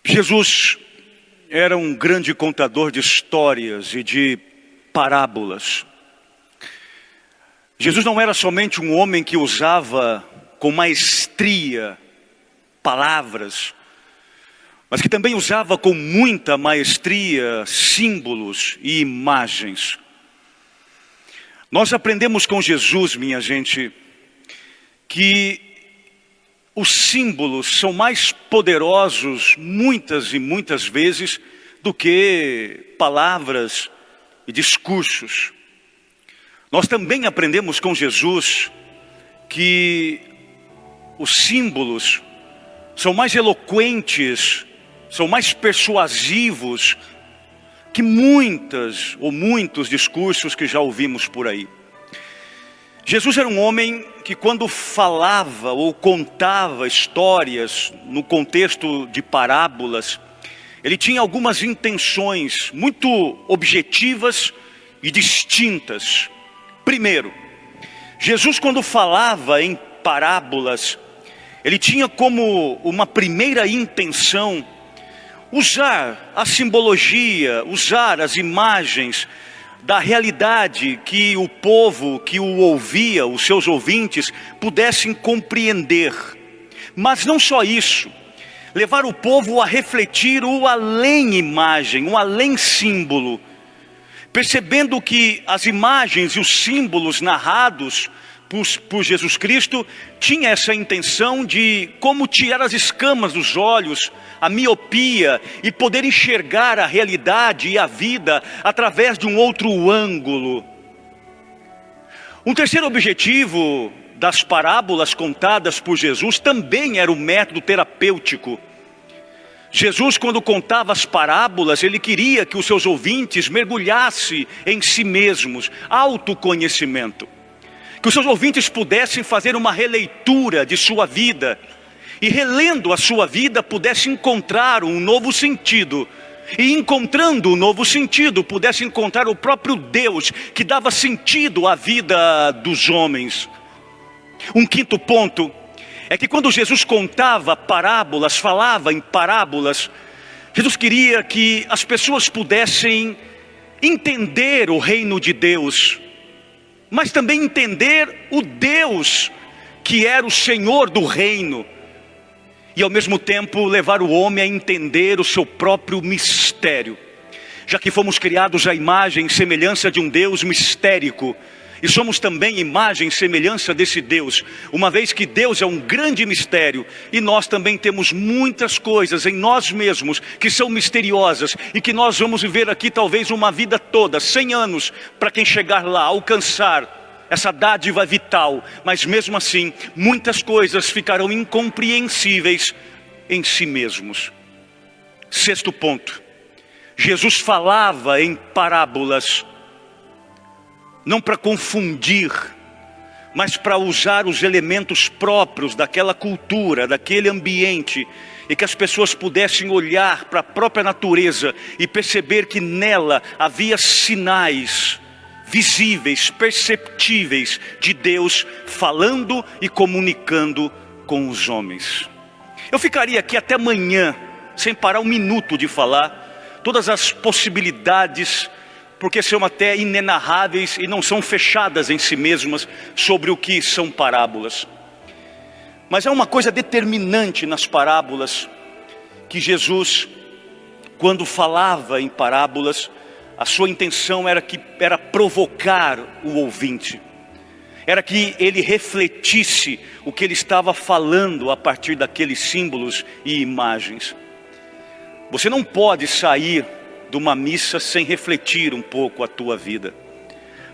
Jesus era um grande contador de histórias e de parábolas. Jesus não era somente um homem que usava com maestria palavras, mas que também usava com muita maestria símbolos e imagens. Nós aprendemos com Jesus, minha gente, que os símbolos são mais poderosos muitas e muitas vezes do que palavras e discursos. Nós também aprendemos com Jesus que os símbolos são mais eloquentes, são mais persuasivos que muitas ou muitos discursos que já ouvimos por aí. Jesus era um homem que, quando falava ou contava histórias no contexto de parábolas, ele tinha algumas intenções muito objetivas e distintas. Primeiro, Jesus, quando falava em parábolas, ele tinha como uma primeira intenção usar a simbologia, usar as imagens da realidade que o povo que o ouvia, os seus ouvintes, pudessem compreender. Mas não só isso, levar o povo a refletir o além imagem, o além símbolo, percebendo que as imagens e os símbolos narrados por Jesus Cristo tinha essa intenção de como tirar as escamas dos olhos, a miopia, e poder enxergar a realidade e a vida através de um outro ângulo. Um terceiro objetivo das parábolas contadas por Jesus também era o método terapêutico. Jesus, quando contava as parábolas, ele queria que os seus ouvintes mergulhassem em si mesmos, autoconhecimento. Que os seus ouvintes pudessem fazer uma releitura de sua vida e, relendo a sua vida, pudessem encontrar um novo sentido. E encontrando um novo sentido, pudessem encontrar o próprio Deus que dava sentido à vida dos homens. Um quinto ponto é que quando Jesus contava parábolas, falava em parábolas, Jesus queria que as pessoas pudessem entender o reino de Deus, mas também entender o Deus que era o Senhor do reino, e ao mesmo tempo levar o homem a entender o seu próprio mistério, já que fomos criados à imagem e semelhança de um Deus mistérico, e somos também imagem e semelhança desse Deus, uma vez que Deus é um grande mistério, e nós também temos muitas coisas em nós mesmos que são misteriosas, e que nós vamos viver aqui talvez uma vida toda, 100 anos, para quem chegar lá, alcançar essa dádiva vital, mas mesmo assim, muitas coisas ficarão incompreensíveis em si mesmos. Sexto ponto, Jesus falava em parábolas, não para confundir, mas para usar os elementos próprios daquela cultura, daquele ambiente, e que as pessoas pudessem olhar para a própria natureza e perceber que nela havia sinais visíveis, perceptíveis de Deus falando e comunicando com os homens. Eu ficaria aqui até amanhã, sem parar um minuto de falar, todas as possibilidades, porque são até inenarráveis e não são fechadas em si mesmas sobre o que são parábolas. Mas há uma coisa determinante nas parábolas, que Jesus, quando falava em parábolas, a sua intenção era provocar o ouvinte, era que ele refletisse o que ele estava falando a partir daqueles símbolos e imagens. Você não pode sair de uma missa sem refletir um pouco a tua vida.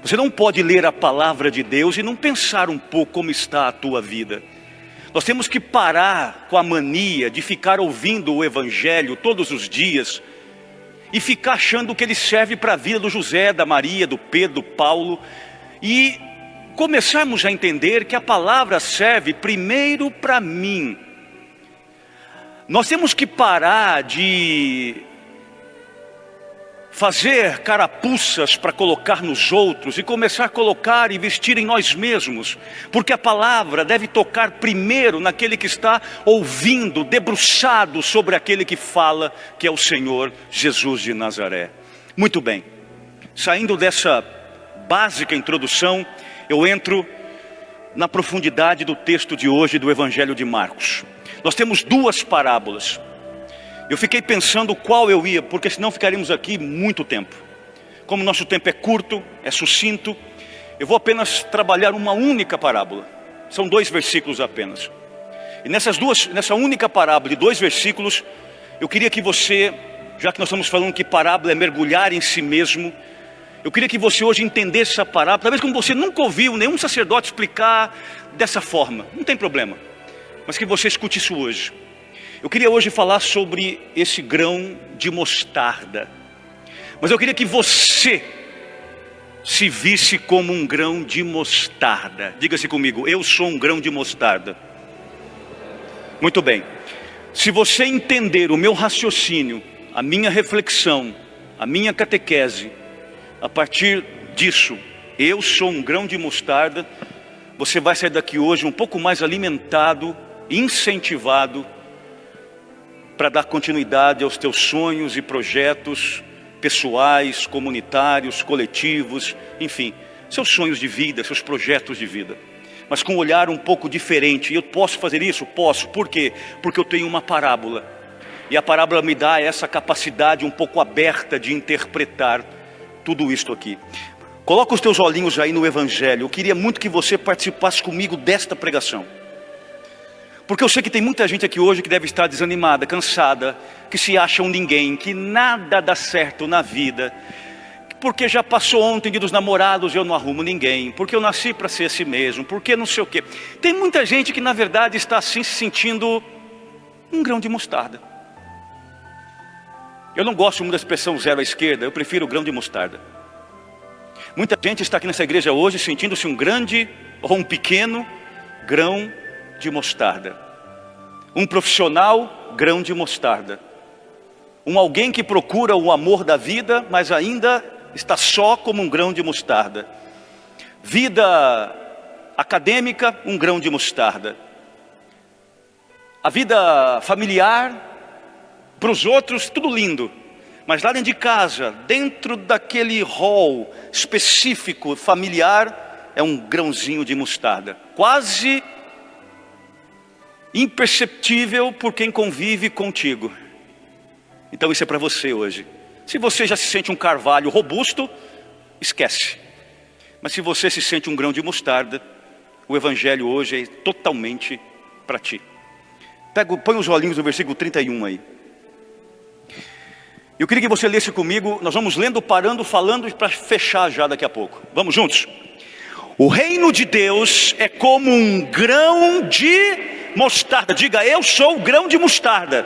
Você não pode ler a palavra de Deus e não pensar um pouco como está a tua vida. Nós temos que parar com a mania de ficar ouvindo o Evangelho todos os dias e ficar achando que ele serve para a vida do José, da Maria, do Pedro, do Paulo, e começarmos a entender que a palavra serve primeiro para mim. Nós temos que parar de fazer carapuças para colocar nos outros e começar a colocar e vestir em nós mesmos, porque a palavra deve tocar primeiro naquele que está ouvindo, debruçado sobre aquele que fala, que é o Senhor Jesus de Nazaré. Muito bem, saindo dessa básica introdução, eu entro na profundidade do texto de hoje do Evangelho de Marcos. Nós temos duas parábolas. Eu fiquei pensando qual eu ia, porque senão ficaríamos aqui muito tempo. Como nosso tempo é curto, é sucinto, eu vou apenas trabalhar uma única parábola. São 2 versículos apenas. E nessa única parábola de 2 versículos, eu queria que você, já que nós estamos falando que parábola é mergulhar em si mesmo, eu queria que você hoje entendesse essa parábola, talvez como você nunca ouviu nenhum sacerdote explicar dessa forma, não tem problema, mas que você escute isso hoje. Eu queria hoje falar sobre esse grão de mostarda, mas eu queria que você se visse como um grão de mostarda. Diga-se comigo, eu sou um grão de mostarda. Muito bem, se você entender o meu raciocínio, a minha reflexão, a minha catequese, a partir disso, eu sou um grão de mostarda, você vai sair daqui hoje um pouco mais alimentado, incentivado, para dar continuidade aos teus sonhos e projetos pessoais, comunitários, coletivos, enfim, seus sonhos de vida, seus projetos de vida. Mas com um olhar um pouco diferente. E eu posso fazer isso? Posso. Por quê? Porque eu tenho uma parábola. E a parábola me dá essa capacidade um pouco aberta de interpretar tudo isto aqui. Coloca os teus olhinhos aí no Evangelho. Eu queria muito que você participasse comigo desta pregação. Porque eu sei que tem muita gente aqui hoje que deve estar desanimada, cansada, que se acha um ninguém, que nada dá certo na vida, porque já passou ontem dia dos namorados e eu não arrumo ninguém, porque eu nasci para ser assim mesmo, porque não sei o quê. Tem muita gente que na verdade está assim se sentindo um grão de mostarda. Eu não gosto muito da expressão zero à esquerda, eu prefiro o grão de mostarda. Muita gente está aqui nessa igreja hoje sentindo-se um grande ou um pequeno grão de mostarda. Um profissional, grão de mostarda. Um alguém que procura o amor da vida, mas ainda está só como um grão de mostarda. Vida acadêmica, um grão de mostarda. A vida familiar, para os outros, tudo lindo. Mas lá dentro de casa, dentro daquele hall específico, familiar, é um grãozinho de mostarda. Quase imperceptível por quem convive contigo. Então isso é para você hoje. Se você já se sente um carvalho robusto, esquece. Mas se você se sente um grão de mostarda, o Evangelho hoje é totalmente para ti. Põe os olhinhos no versículo 31 aí. Eu queria que você lesse comigo. Nós vamos lendo, parando, falando para fechar já daqui a pouco. Vamos juntos? O reino de Deus é como um grão de mostarda. Diga, eu sou o grão de mostarda.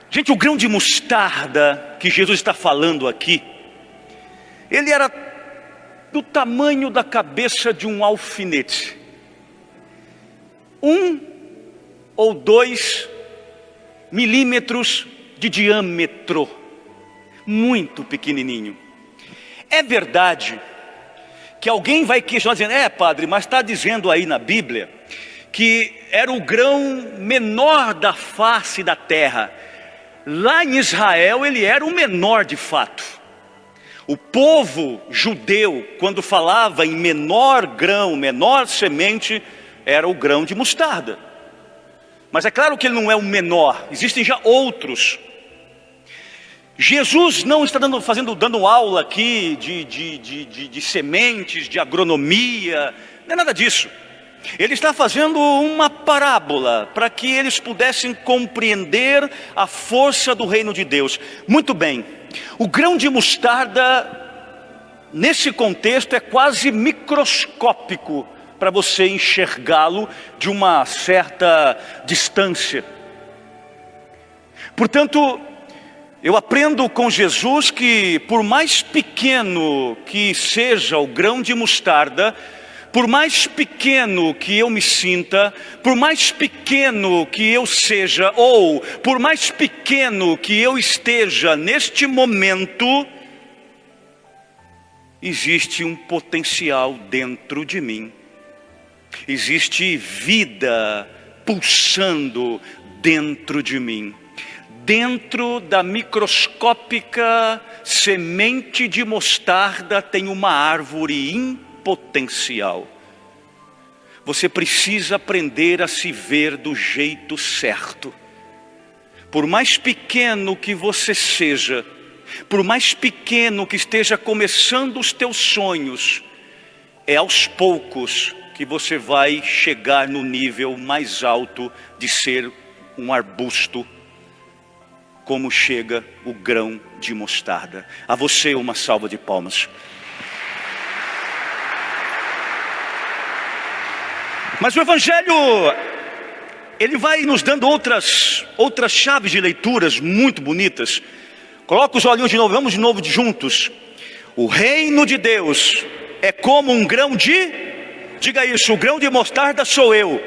Gente, o grão de mostarda que Jesus está falando aqui, ele era do tamanho da cabeça de um alfinete. 1 ou 2 milímetros de diâmetro. Muito pequenininho. É verdade que alguém vai questionar dizendo, padre, mas está dizendo aí na Bíblia que era o grão menor da face da terra. Lá em Israel ele era o menor de fato. O povo judeu, quando falava em menor grão, menor semente, era o grão de mostarda. Mas é claro que ele não é o menor, existem já outros. Jesus não está dando aula aqui de sementes, de agronomia, não é nada disso. Ele está fazendo uma parábola para que eles pudessem compreender a força do reino de Deus. Muito bem, o grão de mostarda, nesse contexto, é quase microscópico para você enxergá-lo de uma certa distância. Portanto, eu aprendo com Jesus que por mais pequeno que seja o grão de mostarda, por mais pequeno que eu me sinta, por mais pequeno que eu seja, ou por mais pequeno que eu esteja neste momento, existe um potencial dentro de mim. Existe vida pulsando dentro de mim. Dentro da microscópica semente de mostarda tem uma árvore impotencial. Você precisa aprender a se ver do jeito certo. Por mais pequeno que você seja, por mais pequeno que esteja começando os teus sonhos, é aos poucos que você vai chegar no nível mais alto de ser um arbusto, como chega o grão de mostarda. A você uma salva de palmas. Mas o Evangelho, ele vai nos dando outras chaves de leituras muito bonitas. Coloca os olhinhos de novo, vamos de novo juntos. O reino de Deus é como um grão de... Diga isso, o grão de mostarda sou eu.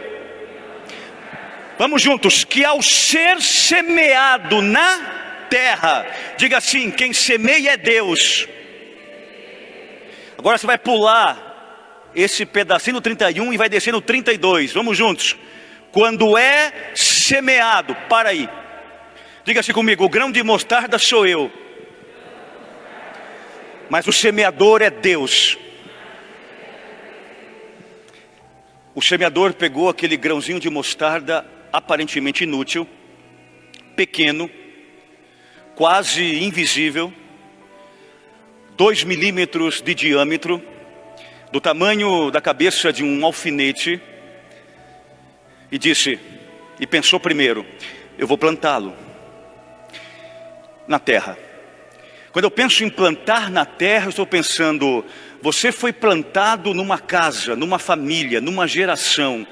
Vamos juntos, que ao ser semeado na terra, diga assim, quem semeia é Deus. Agora você vai pular esse pedacinho no 31 e vai descer no 32, vamos juntos. Quando é semeado, para aí. Diga-se comigo, o grão de mostarda sou eu, mas o semeador é Deus. O semeador pegou aquele grãozinho de mostarda aparentemente inútil, pequeno, quase invisível, 2 milímetros de diâmetro, do tamanho da cabeça de um alfinete, e disse, e pensou primeiro, eu vou plantá-lo na terra. Quando eu penso em plantar na terra, eu estou pensando, você foi plantado numa casa, numa família, numa geração,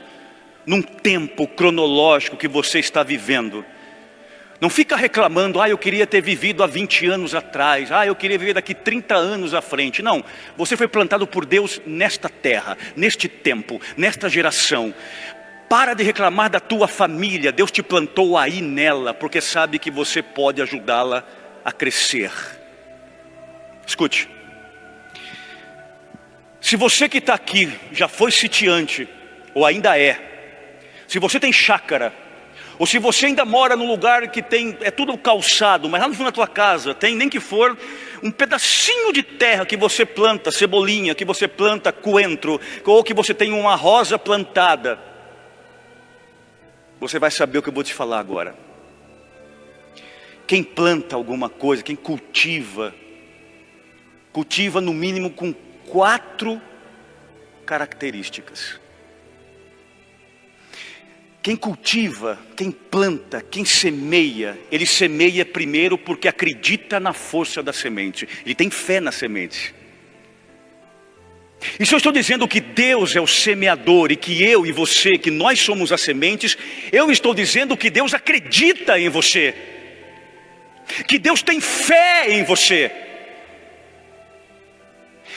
num tempo cronológico que você está vivendo. Não fica reclamando, eu queria ter vivido há 20 anos atrás, eu queria viver daqui 30 anos à frente. Não, você foi plantado por Deus nesta terra, neste tempo, nesta geração. Para de reclamar da tua família, Deus te plantou aí nela, porque sabe que você pode ajudá-la a crescer. Escute, se você que está aqui já foi sitiante, ou ainda é, se você tem chácara, ou se você ainda mora num lugar que é tudo calçado, mas lá no fundo da tua casa tem nem que for um pedacinho de terra que você planta cebolinha, que você planta coentro, ou que você tem uma rosa plantada, você vai saber o que eu vou te falar agora. Quem planta alguma coisa, quem cultiva no mínimo com 4 características. Quem cultiva, quem planta, quem semeia, ele semeia primeiro porque acredita na força da semente. Ele tem fé na semente. E se eu estou dizendo que Deus é o semeador e que eu e você, que nós somos as sementes, eu estou dizendo que Deus acredita em você, que Deus tem fé em você.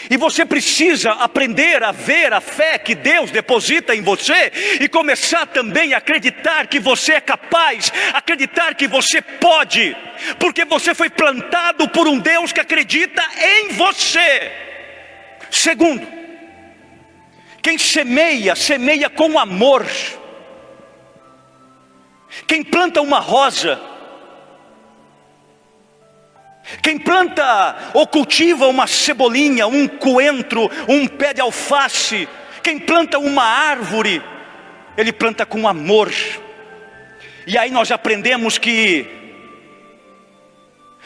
E você precisa aprender a ver a fé que Deus deposita em você e começar também a acreditar que você é capaz, acreditar que você pode, porque você foi plantado por um Deus que acredita em você. Segundo, quem semeia, semeia com amor. Quem planta uma rosa, quem planta ou cultiva uma cebolinha, um coentro, um pé de alface, quem planta uma árvore, ele planta com amor. E aí nós aprendemos que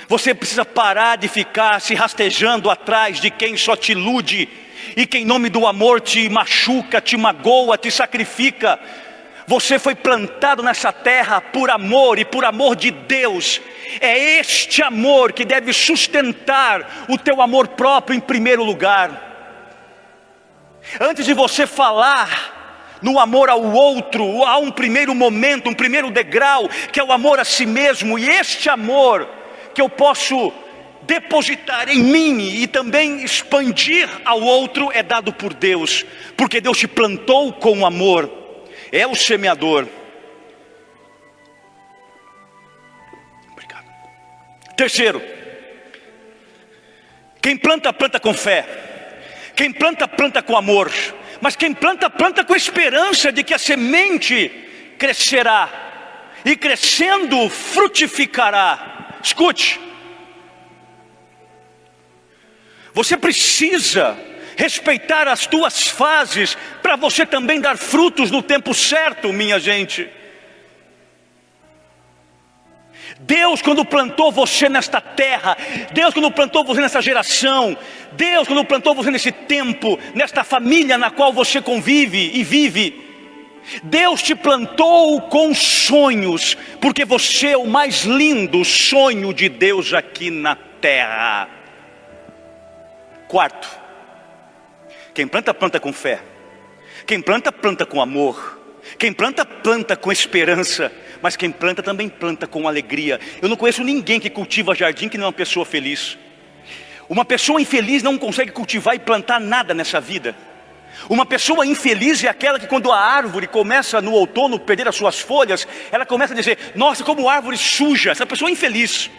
você precisa parar de ficar se rastejando atrás de quem só te ilude e que em nome do amor te machuca, te magoa, te sacrifica. Você foi plantado nessa terra por amor e por amor de Deus. É este amor que deve sustentar o teu amor próprio em primeiro lugar. Antes de você falar no amor ao outro, há um primeiro momento, um primeiro degrau, que é o amor a si mesmo. E este amor que eu posso depositar em mim e também expandir ao outro é dado por Deus, porque Deus te plantou com amor, é o semeador. Obrigado. Terceiro, quem planta, planta com fé. Quem planta, planta com amor. Mas quem planta, planta com esperança de que a semente crescerá, e crescendo frutificará. Escute, você precisa respeitar as tuas fases para você também dar frutos no tempo certo, minha gente. Deus, quando plantou você nesta terra, Deus, quando plantou você nessa geração, Deus, quando plantou você nesse tempo, nesta família na qual você convive e vive, Deus te plantou com sonhos, porque você é o mais lindo sonho de Deus aqui na terra. Quarto, quem planta, planta com fé. Quem planta, planta com amor. Quem planta, planta com esperança. Mas quem planta também planta com alegria. Eu não conheço ninguém que cultiva jardim que não é uma pessoa feliz. Uma pessoa infeliz não consegue cultivar e plantar nada nessa vida. Uma pessoa infeliz é aquela que, quando a árvore começa no outono a perder as suas folhas, ela começa a dizer: nossa, como árvore suja. Essa pessoa é infeliz.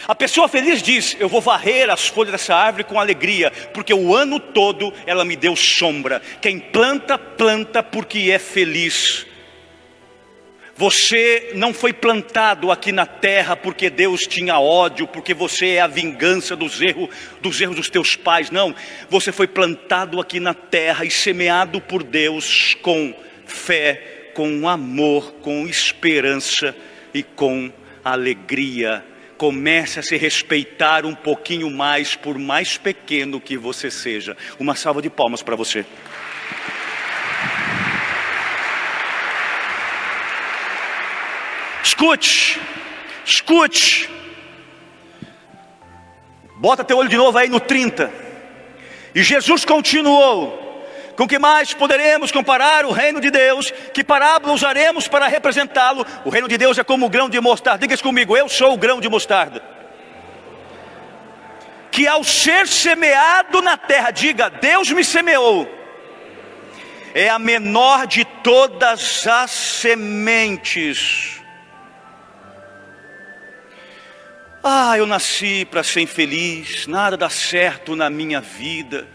A pessoa feliz diz: eu vou varrer as folhas dessa árvore com alegria, porque o ano todo ela me deu sombra. Quem planta, planta porque é feliz. Você não foi plantado aqui na terra porque Deus tinha ódio, porque você é a vingança dos erros dos teus pais. Não, você foi plantado aqui na terra e semeado por Deus com fé, com amor, com esperança e com alegria. Comece a se respeitar um pouquinho mais, por mais pequeno que você seja. Uma salva de palmas para você. Escute, escute. Bota teu olho de novo aí no 30. E Jesus continuou: com que mais poderemos comparar o reino de Deus? Que parábola usaremos para representá-lo? O reino de Deus é como o grão de mostarda. Diga isso comigo: eu sou o grão de mostarda, que ao ser semeado na terra, diga: Deus me semeou. É a menor de todas as sementes. Eu nasci para ser infeliz, nada dá certo na minha vida,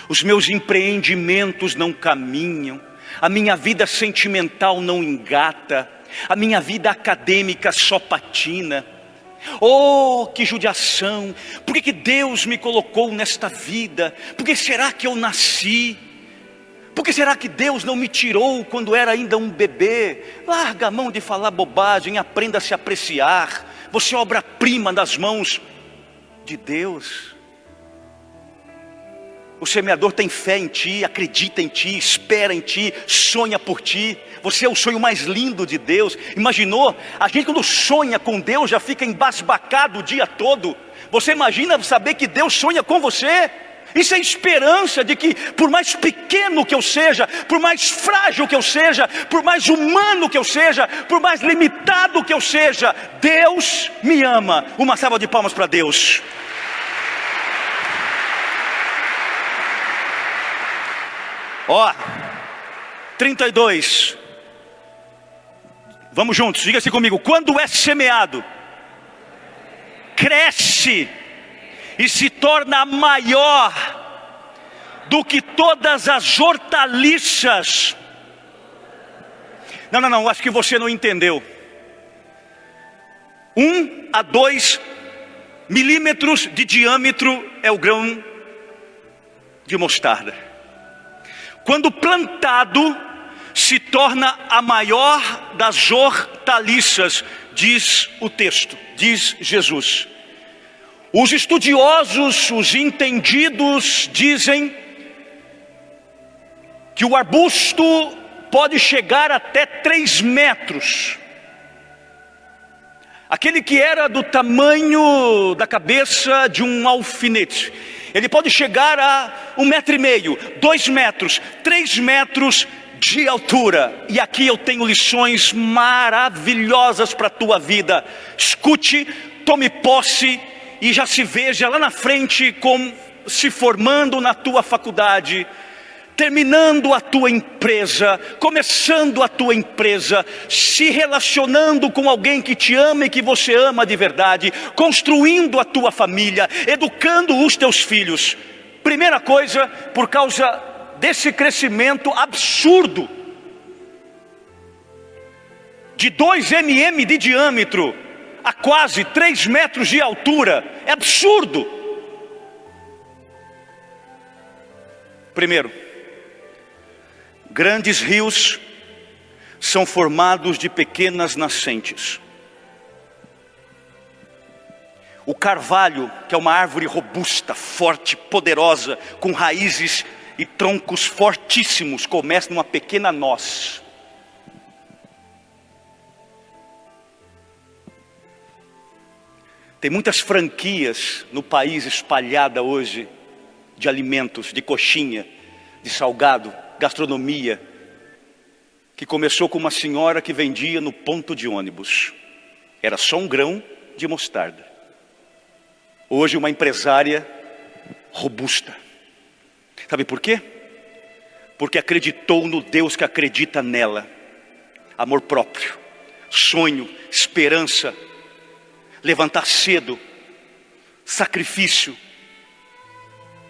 os meus empreendimentos não caminham, a minha vida sentimental não engata, a minha vida acadêmica só patina. Oh, que judiação! Por que Deus me colocou nesta vida? Por que será que eu nasci? Por que será que Deus não me tirou quando era ainda um bebê? Larga a mão de falar bobagem, aprenda a se apreciar. Você é obra-prima das mãos de Deus. O semeador tem fé em ti, acredita em ti, espera em ti, sonha por ti. Você é o sonho mais lindo de Deus. Imaginou? A gente, quando sonha com Deus, já fica embasbacado o dia todo. Você imagina saber que Deus sonha com você? Isso é esperança de que, por mais pequeno que eu seja, por mais frágil que eu seja, por mais humano que eu seja, por mais limitado que eu seja, Deus me ama. Uma salva de palmas para Deus. Ó, 32. Vamos juntos, diga assim comigo: quando é semeado, cresce e se torna maior do que todas as hortaliças. Não, acho que você não entendeu. 1 a 2 milímetros de diâmetro é o grão de mostarda. Quando plantado, se torna a maior das hortaliças, diz o texto, diz Jesus. Os estudiosos, os entendidos dizem que o arbusto pode chegar até 3 metros. Aquele que era do tamanho da cabeça de um alfinete, ele pode chegar a 1,5 metro, 2 metros, 3 metros de altura. E aqui eu tenho lições maravilhosas para a tua vida. Escute, tome posse e já se veja lá na frente como se formando na tua faculdade, terminando a tua empresa, começando a tua empresa, se relacionando com alguém que te ama e que você ama de verdade, construindo a tua família, educando os teus filhos. Primeira coisa, por causa desse crescimento absurdo, de 2 mm de diâmetro, a quase 3 metros de altura, é absurdo. Primeiro, grandes rios são formados de pequenas nascentes. O carvalho, que é uma árvore robusta, forte, poderosa, com raízes e troncos fortíssimos, começa numa pequena noz. Tem muitas franquias no país espalhada hoje, de alimentos, de coxinha, de salgado, gastronomia, que começou com uma senhora que vendia no ponto de ônibus. Era só um grão de mostarda. Hoje uma empresária robusta. Sabe por quê? Porque acreditou no Deus que acredita nela. Amor próprio, sonho, esperança, levantar cedo, sacrifício.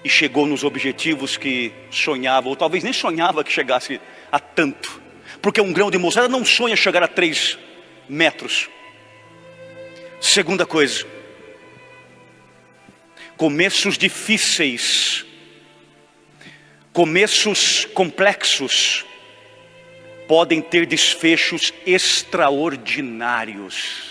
E chegou nos objetivos que sonhava, ou talvez nem sonhava que chegasse a tanto. Porque um grão de mostarda não sonha chegar a 3 metros. Segunda coisa, começos difíceis, começos complexos, podem ter desfechos extraordinários.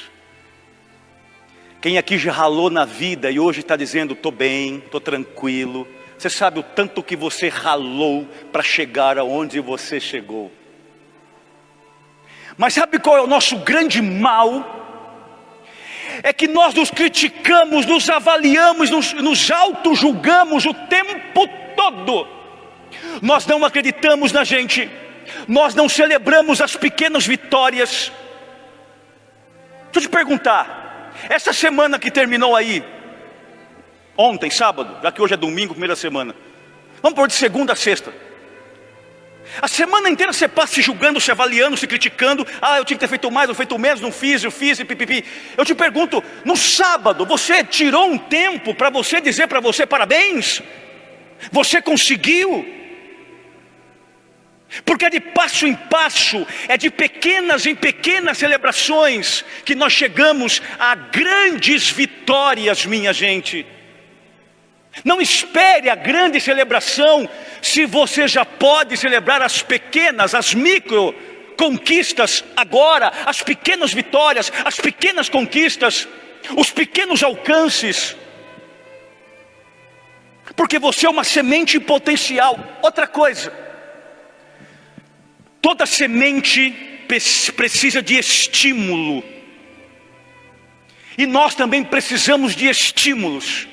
Quem aqui já ralou na vida e hoje está dizendo, estou bem, estou tranquilo. Você sabe o tanto que você ralou para chegar aonde você chegou. Mas sabe qual é o nosso grande mal? É que nós nos criticamos, nos avaliamos, nos auto-julgamos o tempo todo. Nós não acreditamos na gente. Nós não celebramos as pequenas vitórias. Deixa eu te perguntar. Essa semana que terminou aí, ontem, sábado, já que hoje é domingo, primeira semana, vamos pôr de segunda a sexta. A semana inteira você passa se julgando, se avaliando, se criticando. Eu tinha que ter feito mais, eu feito menos, não fiz, eu fiz e pipipi. Eu te pergunto, no sábado você tirou um tempo para você dizer para você parabéns? Você conseguiu? Porque é de passo em passo, é de pequenas em pequenas celebrações que nós chegamos a grandes vitórias, minha gente. Não espere a grande celebração se você já pode celebrar as pequenas, as micro conquistas agora, as pequenas vitórias, as pequenas conquistas, os pequenos alcances. Porque você é uma semente potencial. Outra coisa, toda semente precisa de estímulo. E nós também precisamos de estímulos.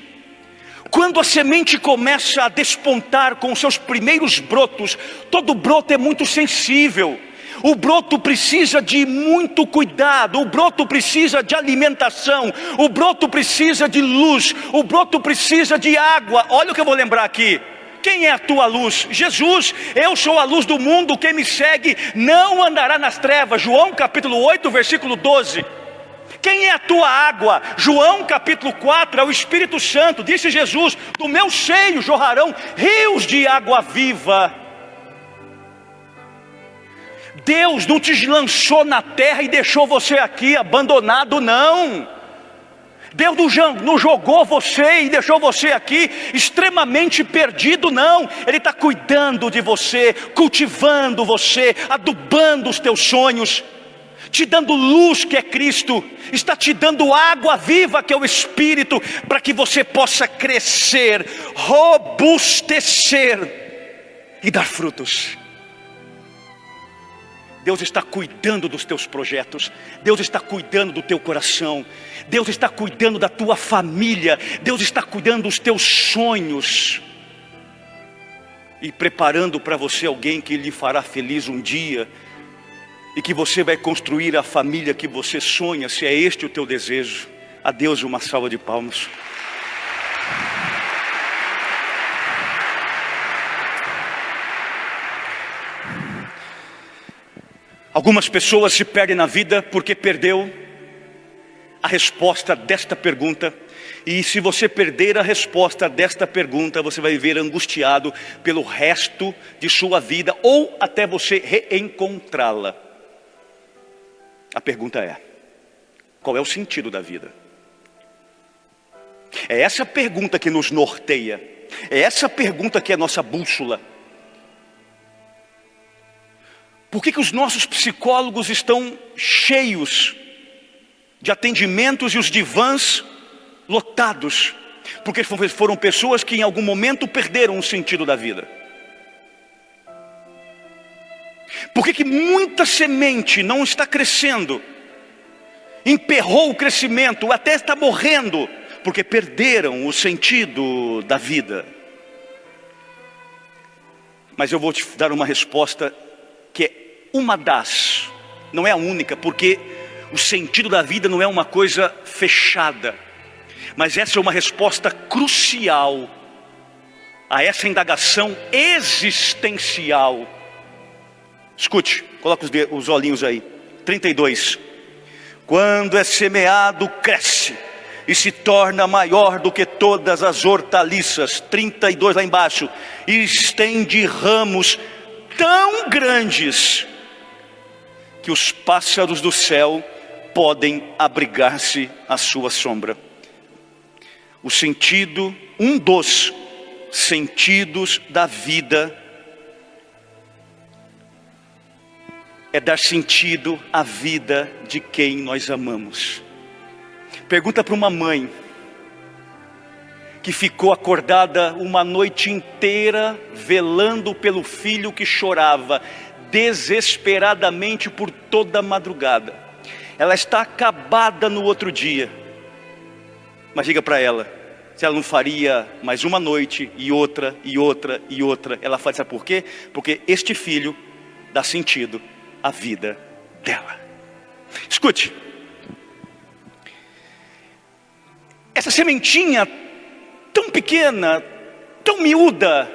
Quando a semente começa a despontar com os seus primeiros brotos, todo broto é muito sensível. O broto precisa de muito cuidado, o broto precisa de alimentação, o broto precisa de luz, o broto precisa de água. Olha o que eu vou lembrar aqui. Quem é a tua luz? Jesus. Eu sou a luz do mundo, quem me segue não andará nas trevas. João capítulo 8, versículo 12. Quem é a tua água? João capítulo 4, é o Espírito Santo. Disse Jesus, do meu seio jorrarão rios de água viva. Deus não te lançou na terra e deixou você aqui abandonado, não. Deus não jogou você e deixou você aqui extremamente perdido, não. Ele está cuidando de você, cultivando você, adubando os teus sonhos, te dando luz que é Cristo, está te dando água viva que é o Espírito, para que você possa crescer, robustecer e dar frutos. Deus está cuidando dos teus projetos, Deus está cuidando do teu coração, Deus está cuidando da tua família, Deus está cuidando dos teus sonhos e preparando para você alguém que lhe fará feliz um dia e que você vai construir a família que você sonha, se é este o teu desejo. a Deus uma salva de palmas. Algumas pessoas se perdem na vida porque perdeu a resposta desta pergunta. E se você perder a resposta desta pergunta, você vai viver angustiado pelo resto de sua vida, ou até você reencontrá-la. A pergunta é: qual é o sentido da vida? É essa pergunta que nos norteia. É essa pergunta que é a nossa bússola. Por que os nossos psicólogos estão cheios de atendimentos e os divãs lotados? Porque foram pessoas que em algum momento perderam o sentido da vida. Por que muita semente não está crescendo? Emperrou o crescimento, até está morrendo, porque perderam o sentido da vida. Mas eu vou te dar uma resposta que é uma das, não é a única, porque o sentido da vida não é uma coisa fechada, mas essa é uma resposta crucial a essa indagação existencial. Escute, coloca os olhinhos aí. 32. Quando é semeado, cresce e se torna maior do que todas as hortaliças. 32 lá embaixo. E estende ramos tão grandes que os pássaros do céu podem abrigar-se à sua sombra. O sentido, um dos sentidos da vida é dar sentido à vida de quem nós amamos. Pergunta para uma mãe que ficou acordada uma noite inteira velando pelo filho que chorava desesperadamente por toda a madrugada. Ela está acabada no outro dia. Mas diga para ela, se ela não faria mais uma noite e outra e outra e outra, ela faz, sabe por quê? Porque este filho dá sentido à vida dela. Escute, essa sementinha tão pequena, tão miúda,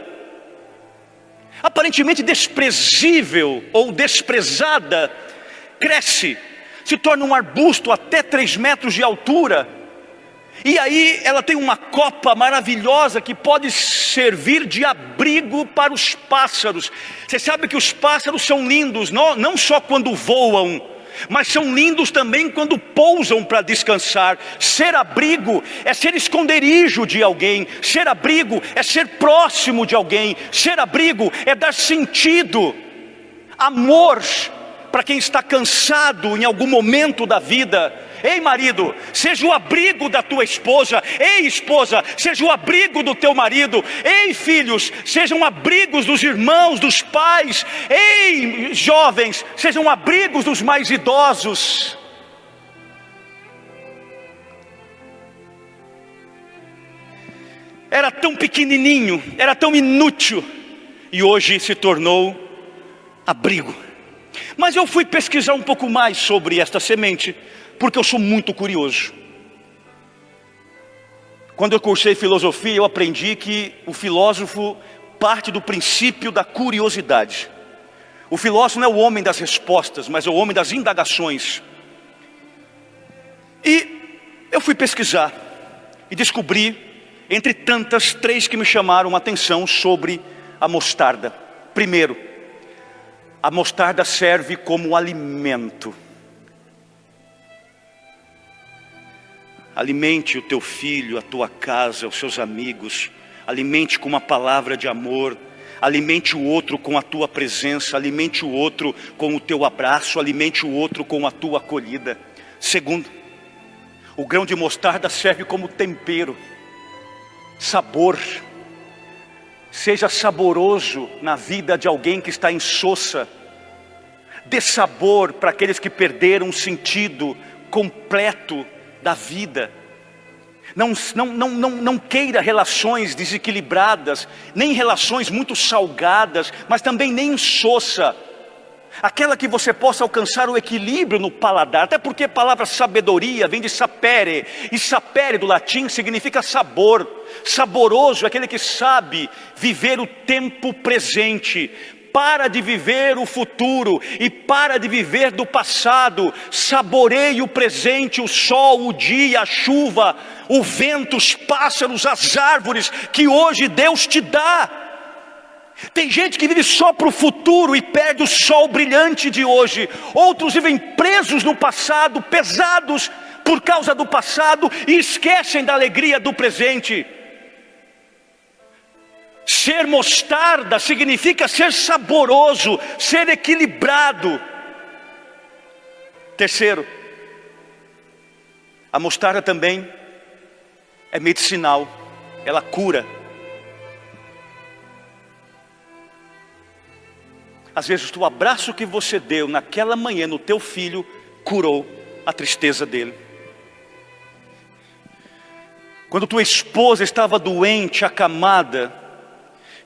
aparentemente desprezível ou desprezada, cresce, se torna um arbusto até 3 metros de altura. E aí ela tem uma copa maravilhosa que pode servir de abrigo para os pássaros. Você sabe que os pássaros são lindos, não só quando voam, mas são lindos também quando pousam para descansar. Ser abrigo é ser esconderijo de alguém. Ser abrigo é ser próximo de alguém. Ser abrigo é dar sentido, amor para quem está cansado em algum momento da vida. Ei marido, seja o abrigo da tua esposa. Ei esposa, seja o abrigo do teu marido. Ei filhos, sejam abrigos dos irmãos, dos pais. Ei jovens, sejam abrigos dos mais idosos. Era tão pequenininho, era tão inútil, e hoje se tornou abrigo. Mas eu fui pesquisar um pouco mais sobre esta semente, porque eu sou muito curioso. Quando eu cursei filosofia, eu aprendi que o filósofo parte do princípio da curiosidade. O filósofo não é o homem das respostas, mas é o homem das indagações. E eu fui pesquisar e descobri, entre tantas, 3 que me chamaram a atenção sobre a mostarda. Primeiro, a mostarda serve como alimento. Alimente o teu filho, a tua casa, os seus amigos. Alimente com uma palavra de amor. Alimente o outro com a tua presença. Alimente o outro com o teu abraço. Alimente o outro com a tua acolhida. Segundo, o grão de mostarda serve como tempero, sabor. Seja saboroso na vida de alguém que está insossa. Dê sabor para aqueles que perderam o sentido completo da vida. Não queira relações desequilibradas, nem relações muito salgadas, mas também nem insossa. aquela que você possa alcançar o equilíbrio no paladar, até porque a palavra sabedoria vem de sapere, e sapere do latim significa sabor. Saboroso é aquele que sabe viver o tempo presente, para de viver o futuro e para de viver do passado. Saboreie o presente, o sol, o dia, a chuva, o vento, os pássaros, as árvores que hoje Deus te dá. Tem gente que vive só para o futuro e perde o sol brilhante de hoje. Outros vivem presos no passado, pesados por causa do passado, e esquecem da alegria do presente. Ser mostarda significa ser saboroso, ser equilibrado. Terceiro, a mostarda também é medicinal, ela cura. Às vezes o abraço que você deu naquela manhã no teu filho curou a tristeza dele. Quando tua esposa estava doente, acamada,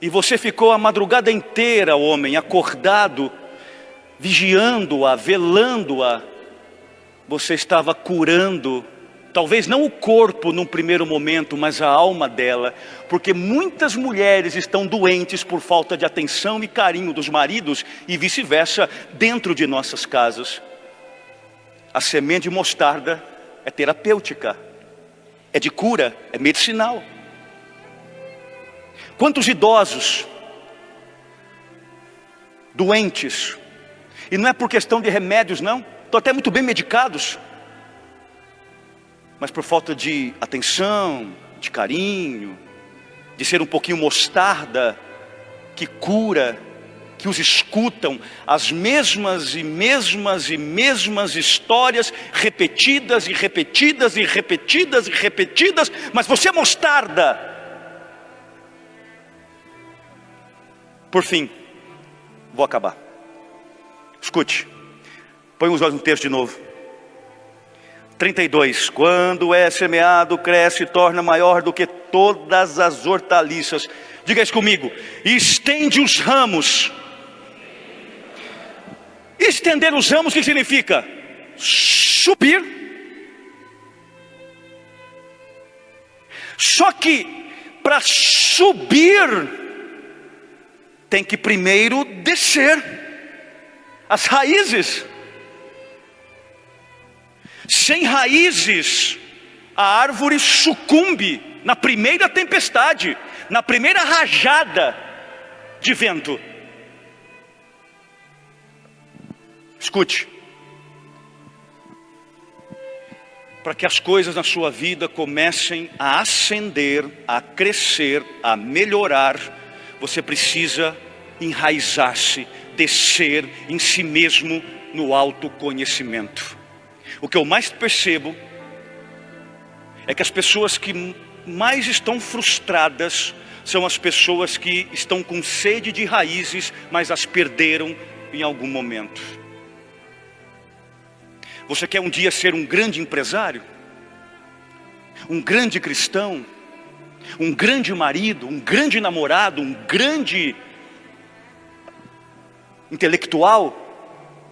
e você ficou a madrugada inteira, homem, acordado, vigiando-a, velando-a, você estava curando, talvez não o corpo num primeiro momento, mas a alma dela, porque muitas mulheres estão doentes por falta de atenção e carinho dos maridos, e vice-versa, dentro de nossas casas. A semente de mostarda é terapêutica, é de cura, é medicinal. Quantos idosos, doentes, e não é por questão de remédios não, estão até muito bem medicados, mas por falta de atenção, de carinho, de ser um pouquinho mostarda, que cura, que os escutam, as mesmas e mesmas e mesmas histórias, repetidas e repetidas e repetidas e repetidas, mas você é mostarda. Por fim, vou acabar. Escute, põe os olhos no texto de novo. 32, quando é semeado, cresce e torna maior do que todas as hortaliças. Diga isso comigo, estende os ramos. Estender os ramos, o que significa? Subir. Só que, para subir, tem que primeiro descer as raízes. Sem raízes, a árvore sucumbe na primeira tempestade, na primeira rajada de vento. Escute, para que as coisas na sua vida comecem a ascender, a crescer, a melhorar, você precisa enraizar-se, descer em si mesmo no autoconhecimento. O que eu mais percebo é que as pessoas que mais estão frustradas são as pessoas que estão com sede de raízes, mas as perderam em algum momento. Você quer um dia ser um grande empresário? Um grande cristão? Um grande marido, um grande namorado, um grande intelectual?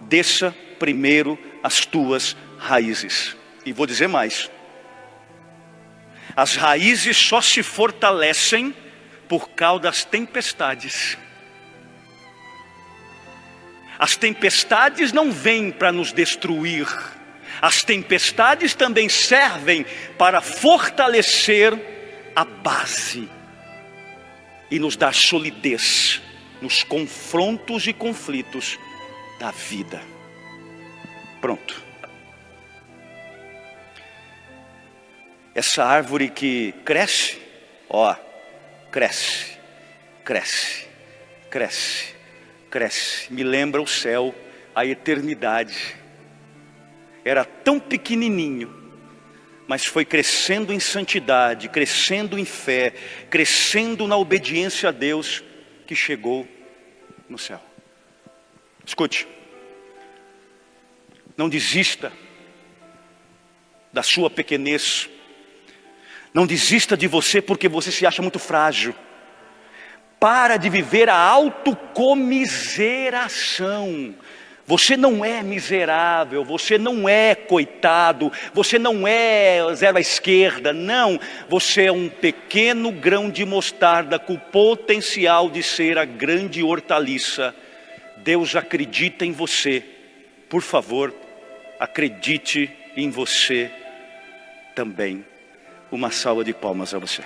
Desça primeiro as tuas raízes. E vou dizer mais: as raízes só se fortalecem por causa das tempestades. As tempestades não vêm para nos destruir. As tempestades também servem para fortalecer a base e nos dar solidez nos confrontos e conflitos da vida. Pronto. Essa árvore que cresce, cresce, cresce, cresce, cresce. Me lembra o céu, a eternidade. Era tão pequenininho, mas foi crescendo em santidade, crescendo em fé, crescendo na obediência a Deus, que chegou no céu. Escute, não desista da sua pequenez, não desista de você porque você se acha muito frágil. Para de viver a autocomiseração. Você não é miserável, você não é coitado, você não é zero à esquerda, não. Você é um pequeno grão de mostarda com o potencial de ser a grande hortaliça. Deus acredita em você. Por favor, acredite em você também. Uma salva de palmas a você.